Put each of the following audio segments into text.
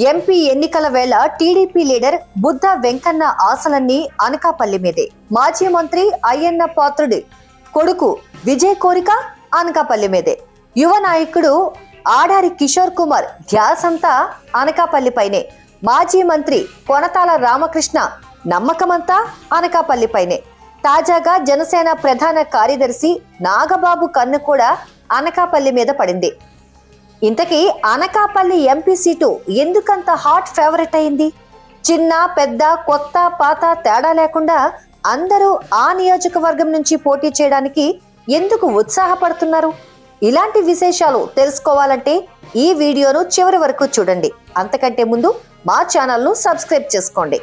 MP ఎన్నికల వేళ TDP leader Buddha Venkanna ఆశలన్నీ అనకాపల్లి మీదే. మాజీ మంత్రి అయ్యన్న పాత్రుడి కొడుకు విజయ్ కోరిక అనకాపల్లి మీదే. యువ నాయకుడు ఆడారి కిషోర్ కుమార్ ధ్యాసంతా అనకాపల్లిపైనే. మాజీ మంత్రి కొనతాల రామకృష్ణ నమ్మకమంతా అనకాపల్లిపైనే. తాజాగా జనసేన ప్రధాన కార్యదర్శి నాగబాబు కన్ను కూడా అనకాపల్లి మీద పడింది. ఇంతకీ అనకాపల్లి ఎంపీ సీటు ఎందుకంత హాట్ ఫేవరెట్ అయింది? చిన్న పెద్ద కొత్త పాత తేడా లేకుండా అందరూ ఆ నియోజకవర్గం నుంచి పోటీ చేయడానికి ఎందుకు ఉత్సాహపడుతున్నారు? ఇలాంటి విశేషాలు తెలుసుకోవాలంటే ఈ వీడియోను చివరి వరకు చూడండి. అంతకంటే ముందు మా ఛానల్ను సబ్స్క్రైబ్ చేసుకోండి.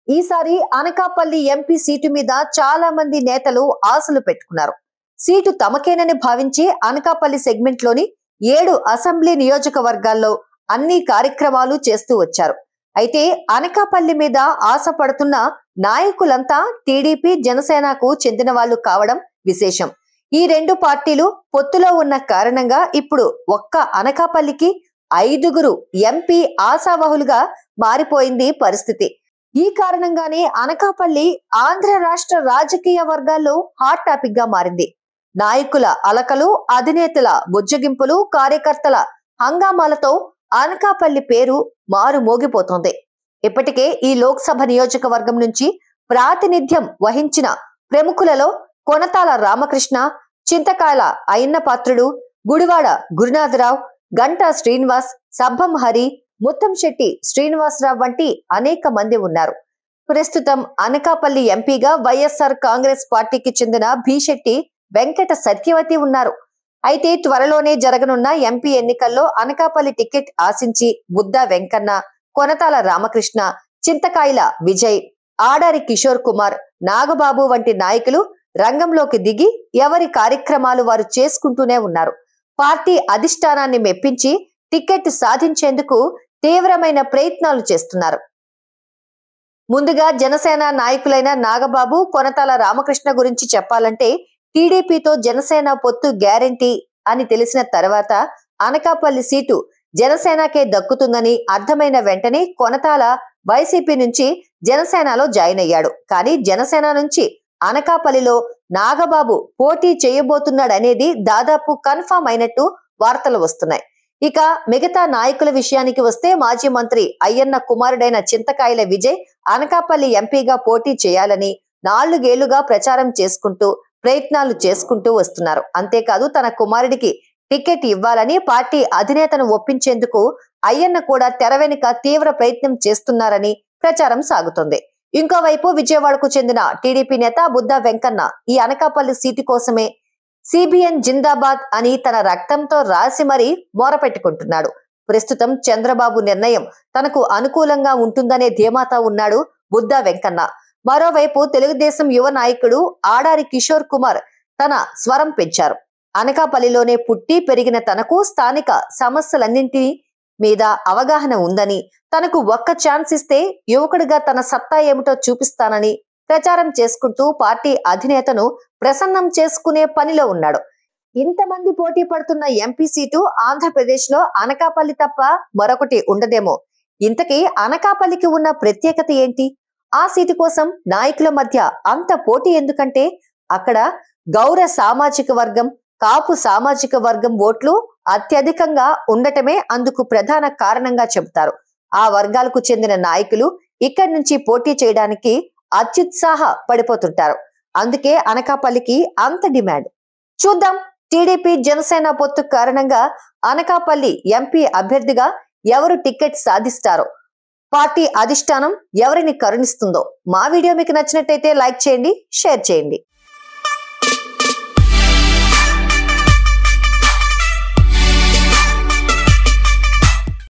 ఈసారి అనకాపల్లి ఎంపీ సీటు మీద చాలా మంది నేతలు ఆశలు పెట్టుకున్నారు. సీటు తమకేనని భావించి అనకాపల్లి సెగ్మెంట్లోని 7 అసెంబ్లీ నియోజకవర్గాల్లో అన్ని కార్యక్రమాలు చేస్తూ వచ్చారు. అయితే అనకాపల్లి మీద ఆశపడుతున్న నాయకులంతా టీడీపీ జనసేనకు చెందిన వాళ్ళు కావడం విశేషం. ఈ 2 పార్టీలు పొత్తులో ఉన్న కారణంగా ఇప్పుడు ఒక్క అనకాపల్లికి 5గురు ఎంపీ ఆశావహులుగా మారిపోయింది పరిస్థితి. ఈ కారణంగానే అనకాపల్లి ఆంధ్ర రాష్ట్ర రాజకీయ వర్గాల్లో హాట్ టాపిక్ గా మారింది. నాయకుల అలకలు, అధినేతల బుజ్జగింపులు, కార్యకర్తల హంగామాలతో అనకాపల్లి పేరు మారు మోగిపోతోంది. ఇప్పటికే ఈ లోక్సభ నియోజకవర్గం నుంచి ప్రాతినిధ్యం వహించిన ప్రముఖులలో కొనతాల రామకృష్ణ, చింతకాయల అయ్యన్న పాత్రుడు, గుడివాడ గురునాథరావు, గంటా శ్రీనివాస్, సబ్బం హరి, ముత్తంశెట్టి శ్రీనివాసరావు వంటి అనేక మంది ఉన్నారు. ప్రస్తుతం అనకాపల్లి ఎంపీగా వైఎస్ఆర్ కాంగ్రెస్ పార్టీకి చెందిన భీశెట్టి వెంకట సత్యవతి ఉన్నారు. అయితే త్వరలోనే జరగనున్న ఎంపీ ఎన్నికల్లో అనకాపల్లి టికెట్ ఆశించి బుద్ధ వెంకన్న, కొనతాల రామకృష్ణ, చింతకాయల విజయ్, ఆడారి కిషోర్ కుమార్, నాగబాబు వంటి నాయకులు రంగంలోకి దిగి ఎవరి కార్యక్రమాలు వారు చేసుకుంటూనే ఉన్నారు. పార్టీ అధిష్టానాన్ని మెప్పించి టికెట్ సాధించేందుకు తీవ్రమైన ప్రయత్నాలు చేస్తున్నారు. ముందుగా జనసేన నాయకులైన నాగబాబు, కొనతాల రామకృష్ణ గురించి చెప్పాలంటే టీడీపీతో జనసేన పొత్తు గ్యారెంటీ అని తెలిసిన తర్వాత అనకాపల్లి సీటు జనసేనకే దక్కుతుందని అర్థమైన వెంటనే కొనతాల వైసీపీ నుంచి జనసేనలో జాయిన్ అయ్యాడు. కానీ జనసేన నుంచి అనకాపల్లిలో నాగబాబు పోటీ చేయబోతున్నాడనేది దాదాపు కన్ఫర్మ్ అయినట్టు వార్తలు వస్తున్నాయి. ఇక మిగతా నాయకుల విషయానికి వస్తే మాజీ మంత్రి అయ్యన్న కుమారుడైన చింతకాయల విజయ్ అనకాపల్లి ఎంపీగా పోటీ చేయాలని 4 ఏళ్లుగా ప్రచారం చేసుకుంటూ ప్రయత్నాలు చేసుకుంటూ వస్తున్నారు. అంతేకాదు తన కుమారుడికి టికెట్ ఇవ్వాలని పార్టీ అధినేతను ఒప్పించేందుకు అయ్యన్న కూడా తెర వెనుక తీవ్ర ప్రయత్నం చేస్తున్నారని ప్రచారం సాగుతోంది. ఇంకోవైపు విజయవాడకు చెందిన టీడీపీ నేత బుద్ధ వెంకన్న ఈ అనకాపల్లి సీటు కోసమే సిబిఎన్ జిందాబాద్ అని తన రక్తంతో రాసి మరీ మొరపెట్టుకుంటున్నాడు. ప్రస్తుతం చంద్రబాబు నిర్ణయం తనకు అనుకూలంగా ఉంటుందనే ధీమాతో ఉన్నాడు బుద్ధ వెంకన్న. మరోవైపు తెలుగుదేశం యువ నాయకుడు ఆడారి కిషోర్ కుమార్ తన స్వరం పెంచారు. అనకాపల్లిలోనే పుట్టి పెరిగిన తనకు స్థానిక సమస్యలన్నింటి మీద అవగాహన ఉందని, తనకు ఒక్క ఛాన్స్ ఇస్తే యువకుడిగా తన సత్తా ఏమిటో చూపిస్తానని ప్రచారం చేసుకుంటూ పార్టీ అధినేతను ప్రసన్నం చేసుకునే పనిలో ఉన్నాడు. ఇంతమంది పోటీ పడుతున్న ఎంపీ సీటు ఆంధ్రప్రదేశ్ లో అనకాపల్లి తప్ప మరొకటి ఉండదేమో. ఇంతకీ అనకాపల్లికి ఉన్న ప్రత్యేకత ఏంటి? ఆ సీటు కోసం నాయకుల మధ్య అంత పోటీ ఎందుకంటే అక్కడ గౌర సామాజిక వర్గం, కాపు సామాజిక వర్గం ఓట్లు అత్యధికంగా ఉండటమే అందుకు ప్రధాన కారణంగా చెబుతారు. ఆ వర్గాలకు చెందిన నాయకులు ఇక్కడి నుంచి పోటీ చేయడానికి అత్యుత్సాహ పడిపోతుంటారు. అందుకే అనకాపల్లికి అంత డిమాండ్. చూద్దాం టీడీపీ జనసేన పొత్తు కారణంగా అనకాపల్లి ఎంపీ అభ్యర్థిగా ఎవరు టికెట్ సాధిస్తారో, పార్టీ అధిష్టానం ఎవరిని కరుణిస్తుందో. మా వీడియో మీకు నచ్చినట్టయితే లైక్ చేయండి, షేర్ చేయండి.